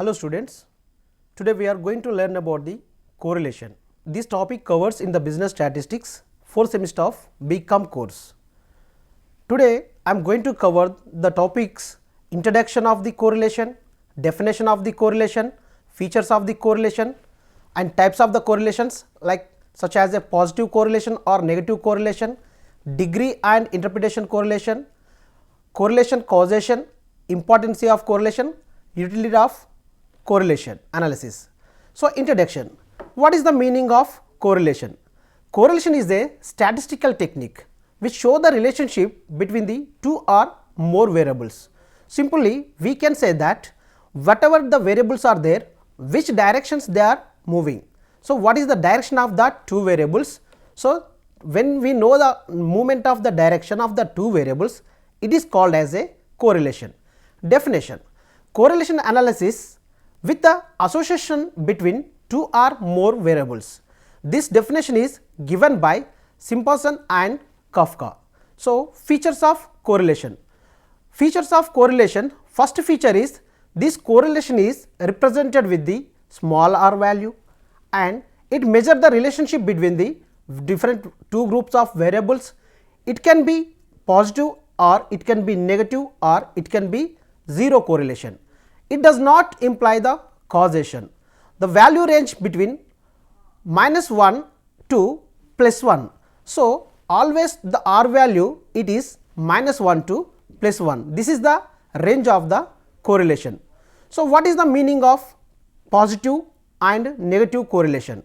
Hello students, today we are going to learn about the correlation. This topic covers in the business statistics 4th semester of BCom course. Today I am going to cover the topics introduction of the correlation, definition of the correlation, features of the correlation and types of the correlations like such as a positive correlation or negative correlation, degree and interpretation correlation, correlation causation, importance of correlation, utility of correlation analysis. So, introduction. What is the meaning of correlation? Correlation is a statistical technique which show the relationship between the two or more variables. Simply, we can say that whatever the variables are there, which directions they are moving. So, what is the direction of the two variables? So, when we know the movement of the direction of the two variables, it is called as a correlation. Definition. Correlation analysis with the association between two or more variables. This definition is given by Simpson and Kafka. So, features of correlation. Features of correlation, first feature is this correlation is represented with the small r value and it measures the relationship between the different two groups of variables. It can be positive or it can be negative or it can be zero correlation. It does not imply the causation. The value range between -1 to +1. So, always the r value it is -1 to +1. This is the range of the correlation. So, what is the meaning of positive and negative correlation?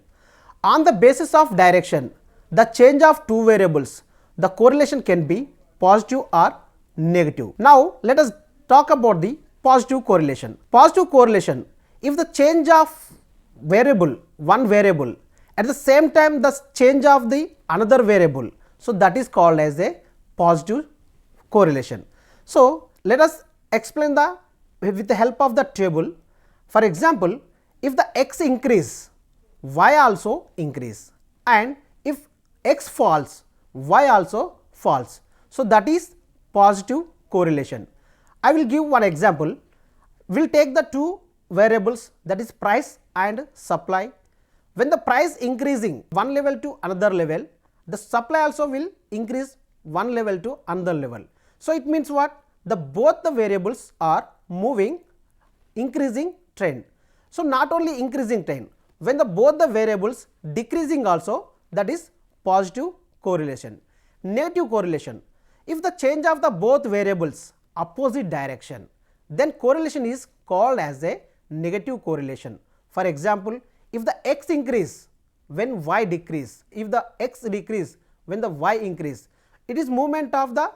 On the basis of direction, the change of two variables, the correlation can be positive or negative. Now, let us talk about the positive correlation. Positive correlation, if the change of variable, one variable, at the same time the change of the another variable, so that is called as a positive correlation. So, let us explain the with the help of the table. For example, if the x increase, y also increase, and if x falls, y also falls. So, that is positive correlation. I will give one example. We will take the two variables, that is price and supply. When the price increasing one level to another level, the supply also will increase one level to another level. So, it means what? The both the variables are moving increasing trend. So, not only increasing trend, when the both the variables decreasing also, that is positive correlation. Negative correlation, if the change of the both variables opposite direction, then correlation is called as a negative correlation. For example, if the x increase when y decrease, if the x decrease when the y increase, it is movement of the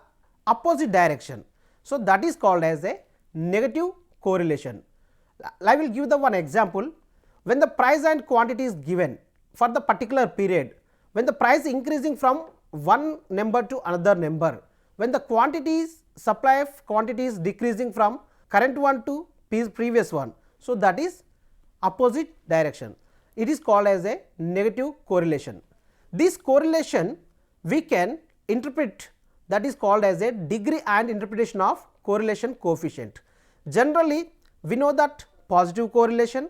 opposite direction. So, that is called as a negative correlation. I will give the one example. When the price and quantity is given for the particular period, when the price increasing from one number to another number, when the quantities supply of quantity is decreasing from current one to previous one. So, that is opposite direction. It is called as a negative correlation. This correlation we can interpret, that is called as a degree and interpretation of correlation coefficient. Generally, we know that positive correlation,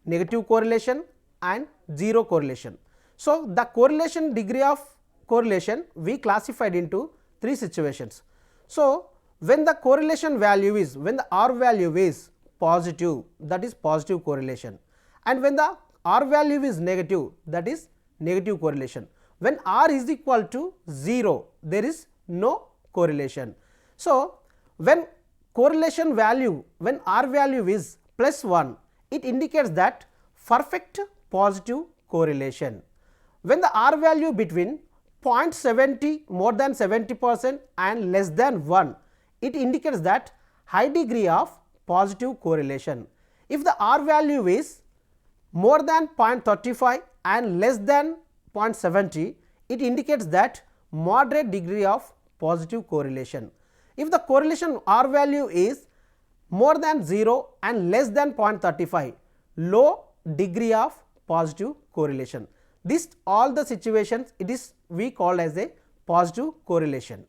negative correlation and zero correlation. So, the correlation degree of correlation we classified into three situations. So, when the correlation value is, when the r value is positive, that is positive correlation, and when the r value is negative, that is negative correlation. When r is equal to 0, there is no correlation. So, when correlation value, when r value is +1, it indicates that perfect positive correlation. When the r value between 0.70 more than 70% and less than 1, it indicates that high degree of positive correlation. If the r value is more than 0.35 and less than 0.70, it indicates that moderate degree of positive correlation. If the correlation r value is more than 0 and less than 0.35, low degree of positive correlation. This all the situations it is we call as a positive correlation.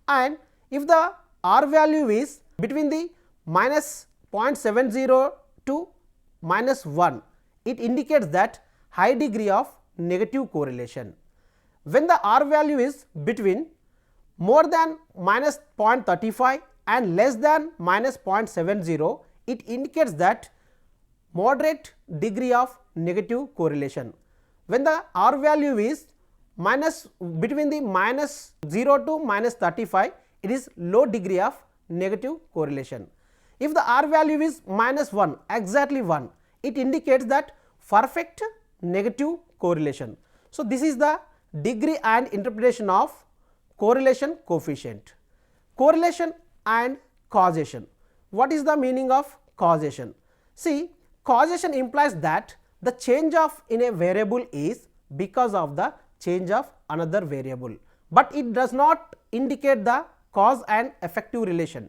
And if the r value is between the -0.70 to minus 1, it indicates that high degree of negative correlation. When the R value is between more than minus 0.35 and less than minus 0.70, it indicates that moderate degree of negative correlation. When the R value is between the minus 0 to minus 35, it is low degree of negative correlation. If the R value is minus 1, exactly 1, it indicates that perfect negative correlation. So, this is the degree and interpretation of correlation coefficient. Correlation and causation. What is the meaning of causation? See, causation implies that the change of in a variable is because of the change of another variable, but it does not indicate the cause and effective relation.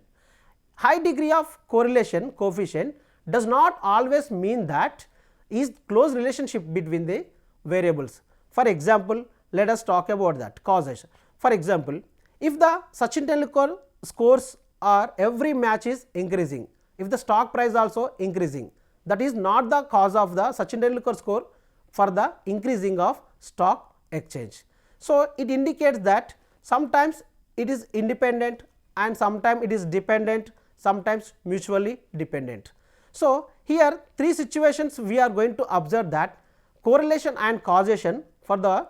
High degree of correlation coefficient does not always mean that is close relationship between the variables. For example, let us talk about that causation. For example, if the Sachin Tendulkar scores are every match is increasing, if the stock price also increasing, that is not the cause of the Sachin Tendulkar score for the increasing of stock exchange. So, it indicates that sometimes it is independent and sometimes it is dependent, sometimes mutually dependent. So, here three situations we are going to observe that correlation and causation. For the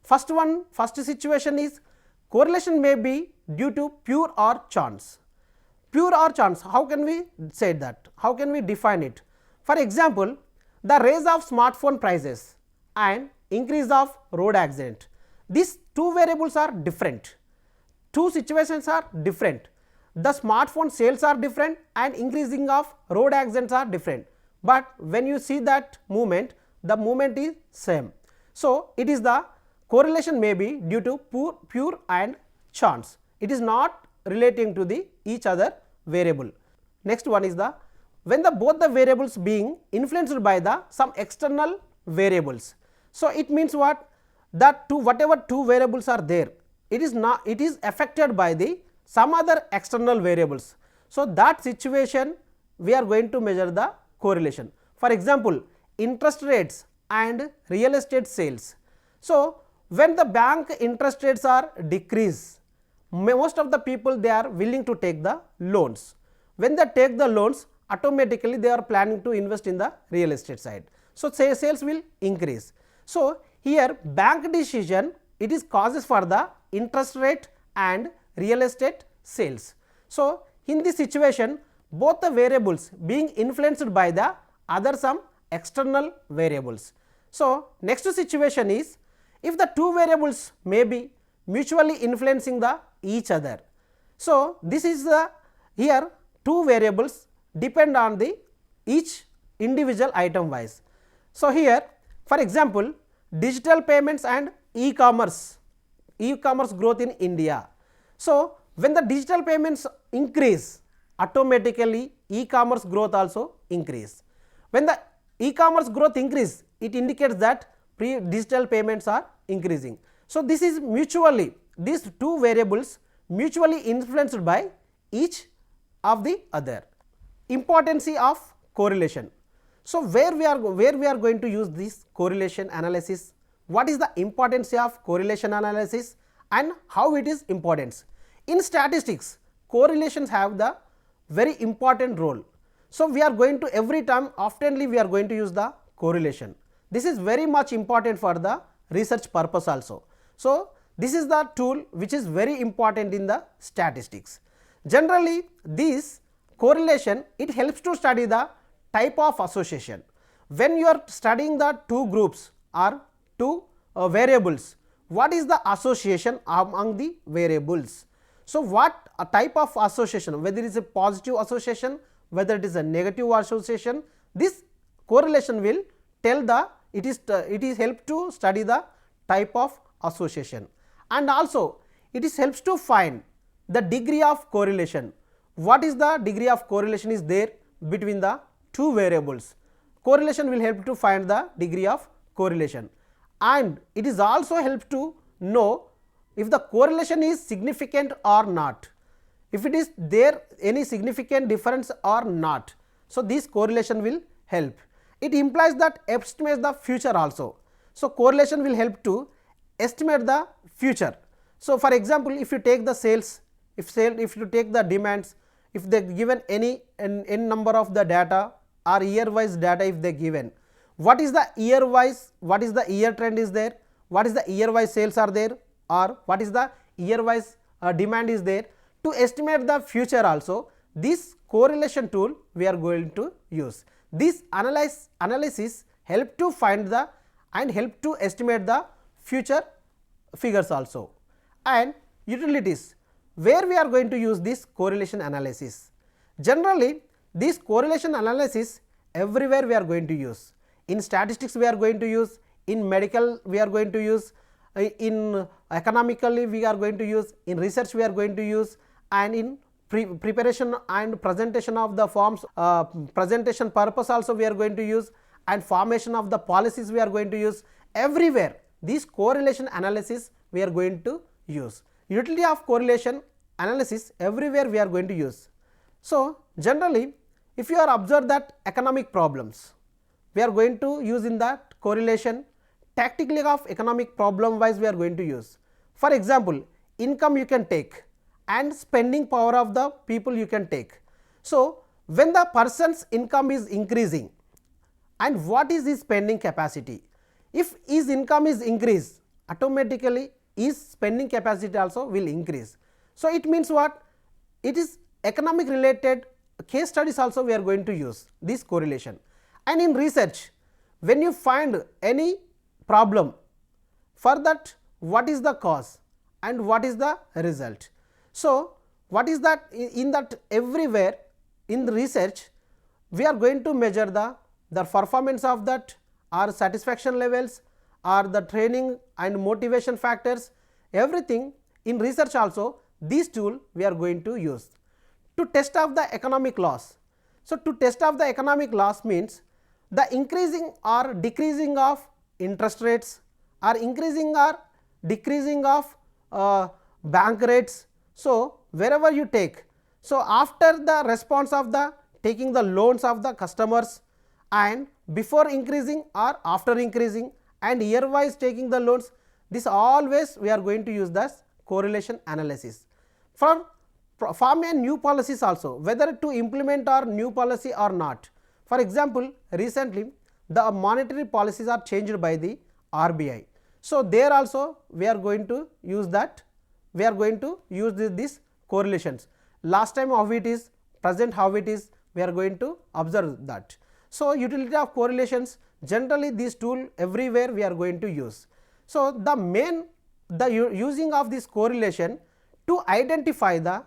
first situation is correlation may be due to pure or chance. Pure or chance, how can we say that? How can we define it? For example, the rise of smartphone prices and increase of road accident. These two variables are different. Two situations are different. The smartphone sales are different and increasing of road accidents are different, but when you see that movement, the movement is same. So, it is the correlation may be due to pure and chance. It is not relating to the each other variable. Next one is the when the both the variables being influenced by the some external variables. So, it means what? That whatever two variables are there, it is affected by the some other external variables. So, that situation we are going to measure the correlation. For example, interest rates and real estate sales. So, when the bank interest rates are decrease, most of the people they are willing to take the loans. When they take the loans, automatically they are planning to invest in the real estate side. So, sales will increase. So, here bank decision it is causes for the interest rate and real estate sales. So, in this situation both the variables being influenced by the other some external variables. So, next situation is if the two variables may be mutually influencing the each other. So, this is the here two variables depend on the each individual item wise. So, here for example, digital payments and e-commerce growth in India. So, when the digital payments increase, automatically e-commerce growth also increase. When the e-commerce growth increase, it indicates that digital payments are increasing. So, this is mutually these two variables mutually influenced by each of the other. Importance of correlation. So, where we are going to use this correlation analysis? What is the importance of correlation analysis and how it is important? In statistics, correlations have the very important role. So, we are going to every time oftenly we are going to use the correlation. This is very much important for the research purpose also. So, this is the tool which is very important in the statistics. Generally, this correlation it helps to study the type of association. When you are studying the two groups or two variables, what is the association among the variables? So, what a type of association, whether it is a positive association, whether it is a negative association, this correlation will tell the it is help to study the type of association, and also it is helps to find the degree of correlation. What is the degree of correlation is there between the two variables? Correlation will help to find the degree of correlation, and it is also help to know if the correlation is significant or not, if it is there any significant difference or not. So, this correlation will help, it implies that estimates the future also. So, correlation will help to estimate the future. So, for example, if you take the sales, if you take the demands, if they given any n number of the data or year wise data, if they given, what is the year wise, what is the year trend is there, what is the year wise sales are there, or what is the year wise demand is there, to estimate the future also, this correlation tool we are going to use. This analysis help to find the and help to estimate the future figures also. And utilities, where we are going to use this correlation analysis. Generally, this correlation analysis everywhere we are going to use. In statistics we are going to use, in medical we are going to use, in economically we are going to use, in research we are going to use, and in preparation and presentation of the forms, presentation purpose also we are going to use, and formation of the policies we are going to use. Everywhere this correlation analysis we are going to use. Utility of correlation analysis everywhere we are going to use. So, generally if you are observe that economic problems, we are going to use in that correlation. Tactically of economic problem wise we are going to use. For example, income you can take and spending power of the people you can take. So, when the person's income is increasing and what is his spending capacity, if his income is increased, automatically his spending capacity also will increase. So, it means what? It is economic related case studies also we are going to use this correlation. And in research, when you find any problem, for that what is the cause and what is the result. So, what is that? In that everywhere in the research we are going to measure the performance of that, or satisfaction levels, or the training and motivation factors, everything in research also this tool we are going to use. To test of the economic loss. So, to test of the economic loss means the increasing or decreasing of interest rates, or increasing or decreasing of bank rates. So, wherever you take, so after the response of the taking the loans of the customers, and before increasing or after increasing, and year wise taking the loans, this always we are going to use this correlation analysis. For form a new policies also, whether to implement or new policy or not. For example, recently the monetary policies are changed by the RBI. So, there also we are going to use that, we are going to use this correlations. Last time how it is, present how it is, we are going to observe that. So, utility of correlations, generally this tool everywhere we are going to use. So, the using of this correlation to identify the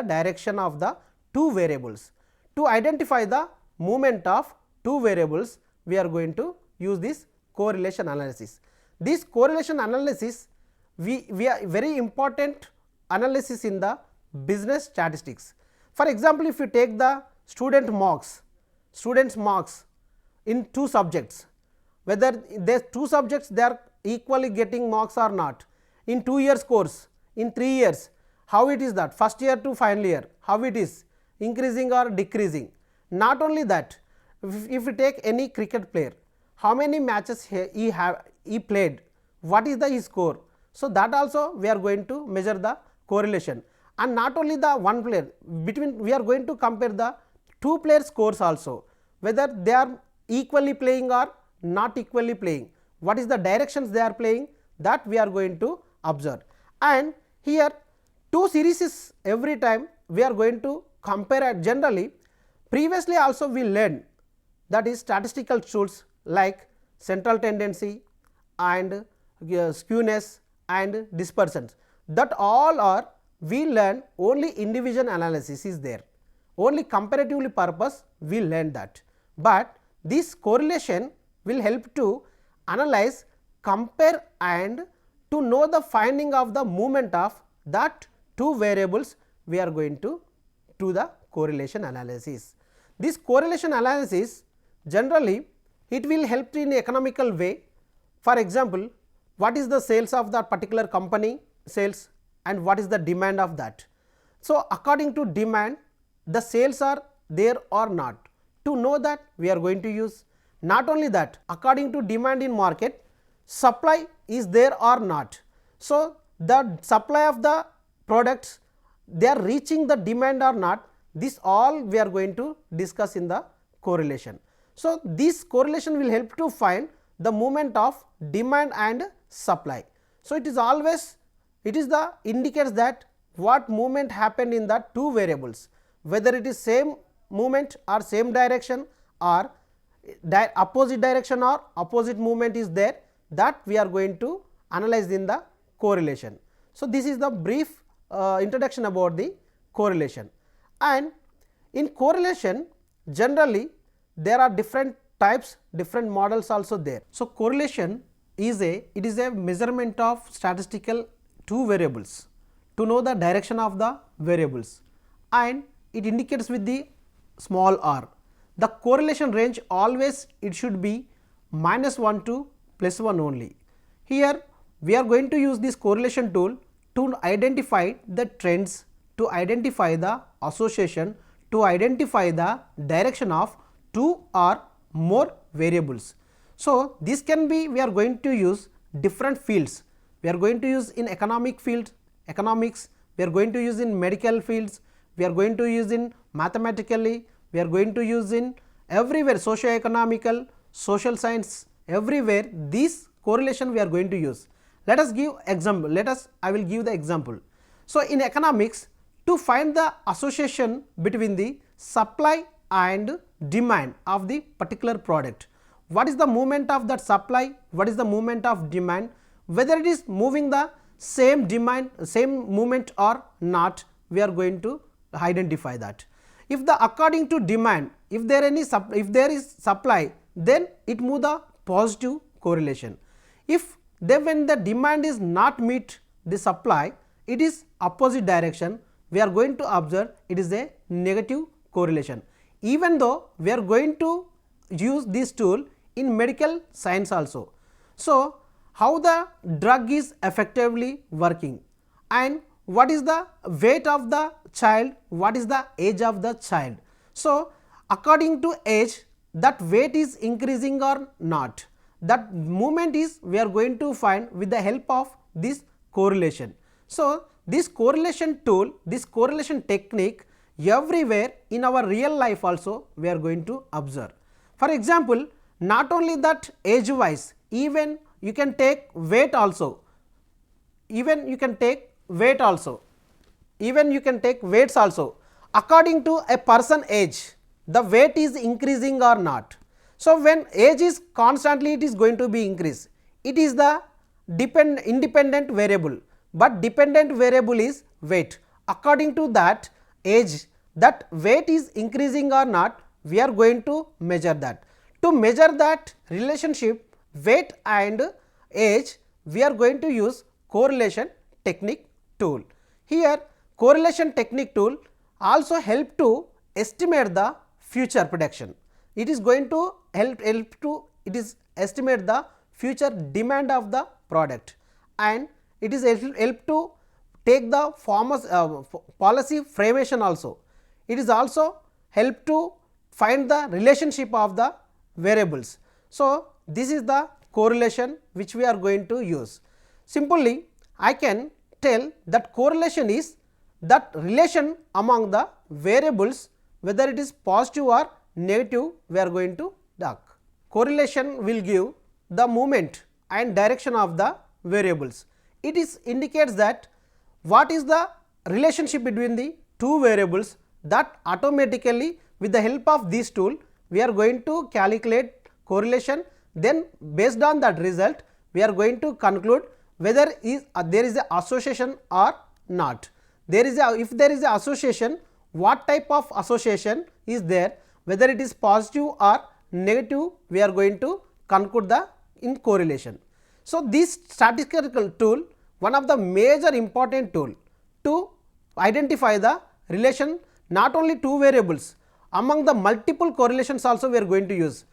direction of the two variables, to identify the movement of two variables, we are going to use this correlation analysis. This correlation analysis we are very important analysis in the business statistics. For example, if you take the students marks in two subjects, whether these two subjects they are equally getting marks or not, in 2 years course, in 3 years, how it is that first year to final year, how it is increasing or decreasing. Not only that, if you take any cricket player, how many matches he played, what is his score. So, that also we are going to measure the correlation, and not only the one player, between we are going to compare the two players scores also, whether they are equally playing or not equally playing, what is the directions they are playing, that we are going to observe. And here two series is every time we are going to compare at. Generally previously also we learned that is statistical tools like central tendency and skewness and dispersions, that all are we learn only individual analysis is there, only comparatively purpose we learn that, but this correlation will help to analyze, compare and to know the finding of the movement of that two variables, we are going to do the correlation analysis. This correlation analysis generally it will help in economical way. For example, what is the sales of that particular company sales and what is the demand of that. So, according to demand the sales are there or not, To know that, we are going to use. Not only that, according to demand in market, supply is there or not. So, the supply of the products, they are reaching the demand or not, this all we are going to discuss in the correlation. So, this correlation will help to find the movement of demand and supply. So, it is always, it is the indicates that what movement happened in the two variables, whether it is same movement or same direction or opposite direction or opposite movement is there, that we are going to analyze in the correlation. So, this is the brief introduction about the correlation. And in correlation, generally there are different types, different models also there. So, correlation is a measurement of statistical two variables to know the direction of the variables, and it indicates with the small r. The correlation range always it should be -1 to +1 only. Here we are going to use this correlation tool to identify the trends, to identify the association, to identify the direction of two or more variables. So, this can be, we are going to use different fields. We are going to use in economic field, economics, we are going to use in medical fields, we are going to use in mathematically, we are going to use in everywhere, socio-economical, social science, everywhere this correlation we are going to use. Let us give example, I will give the example. So, in economics, to find the association between the supply and demand of the particular product, what is the movement of that supply, what is the movement of demand, whether it is moving the same demand, same movement or not, we are going to identify that. If the according to demand, if there is supply, then it move the positive correlation. If then when the demand is not meet the supply, it is opposite direction, we are going to observe it is a negative correlation. Even though we are going to use this tool in medical science also. So, how the drug is effectively working, and what is the weight of the child, what is the age of the child. So, according to age, that weight is increasing or not, that movement is we are going to find with the help of this correlation. So, this correlation tool, this correlation technique everywhere in our real life also we are going to observe. For example, not only that age wise, even you can take weight also, even you can take weight also, even you can take weights also. According to a person age, the weight is increasing or not. So, when age is constantly, it is going to be increased. It is the independent variable, but dependent variable is weight. According to that age, that weight is increasing or not, we are going to measure that. To measure that relationship weight and age, we are going to use correlation technique tool. Here correlation technique tool also help to estimate the future prediction. It is going to help to estimate the future demand of the product, and it is help to take the policy formation also. It is also help to find the relationship of the variables. So, this is the correlation which we are going to use. Simply I can tell that correlation is that relation among the variables, whether it is positive or negative, we are going to talk. Correlation will give the movement and direction of the variables. It is indicates that what is the relationship between the two variables, that automatically with the help of this tool we are going to calculate correlation. Then based on that result we are going to conclude whether there is a association or not. There is if there is a association, what type of association is there, whether it is positive or negative, we are going to conclude the in correlation. So, this statistical tool, one of the major important tool to identify the relation, not only two variables, among the multiple correlations also we are going to use.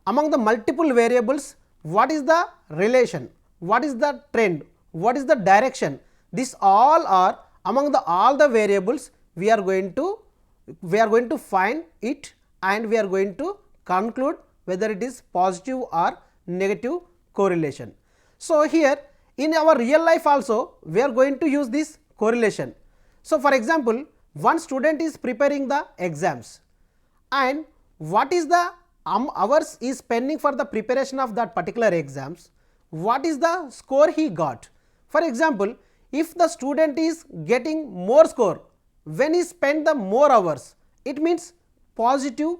Among the multiple variables, what is the relation, what is the trend, what is the direction, this all are among the all the variables we are going to find it, and we are going to conclude whether it is positive or negative correlation. So, here in our real life also we are going to use this correlation. So, for example, one student is preparing the exams and what is the hours is spending for the preparation of that particular exams, what is the score he got. For example, if the student is getting more score when he spent the more hours, it means positive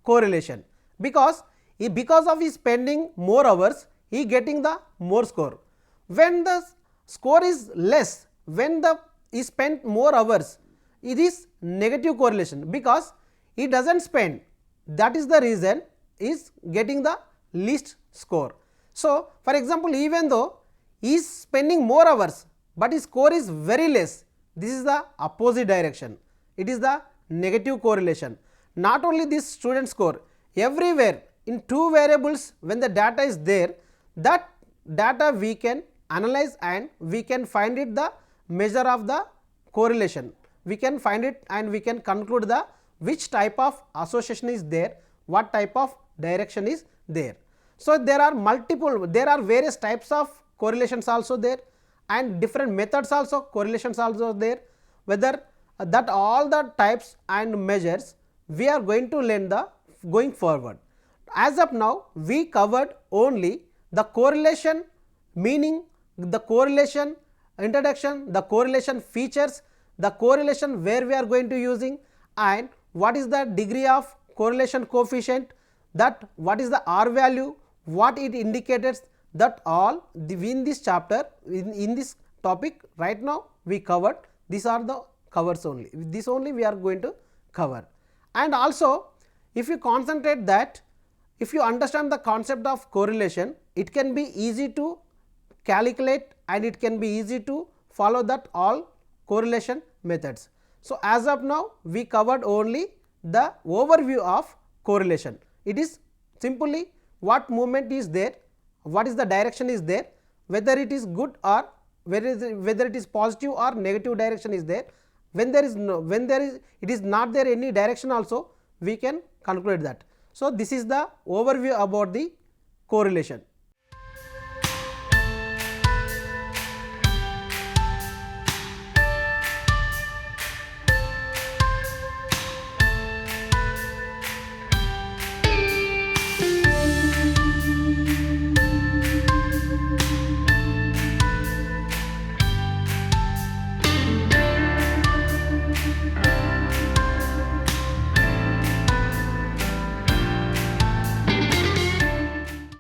correlation, because of his spending more hours he getting the more score. When the score is less, when he spent more hours, it is negative correlation, because he does not spend, that is the reason is getting the least score. So, for example, even though he is spending more hours, but his score is very less, this is the opposite direction, it is the negative correlation. Not only this student score, everywhere in two variables when the data is there, that data we can analyze and we can find it the measure of the correlation, we can find it and we can conclude the which type of association is there, what type of direction is there. So, there are various types of correlations also there and different methods also, correlations also there, whether that all the types and measures we are going to learn the going forward. As of now, we covered only the correlation meaning, the correlation introduction, the correlation features, the correlation where we are going to using, and what is the degree of correlation coefficient, that what is the R value, what it indicates, that all in this chapter, in this topic right now we covered. These are the covers only, this only we are going to cover. And also if you concentrate that, if you understand the concept of correlation, it can be easy to calculate and it can be easy to follow that all correlation methods. So, as of now we covered only the overview of correlation. It is simply what movement is there, what is the direction is there, whether it is good or whether it is positive or negative direction is there. When there is it is not there any direction also, we can conclude that. So, this is the overview about the correlation.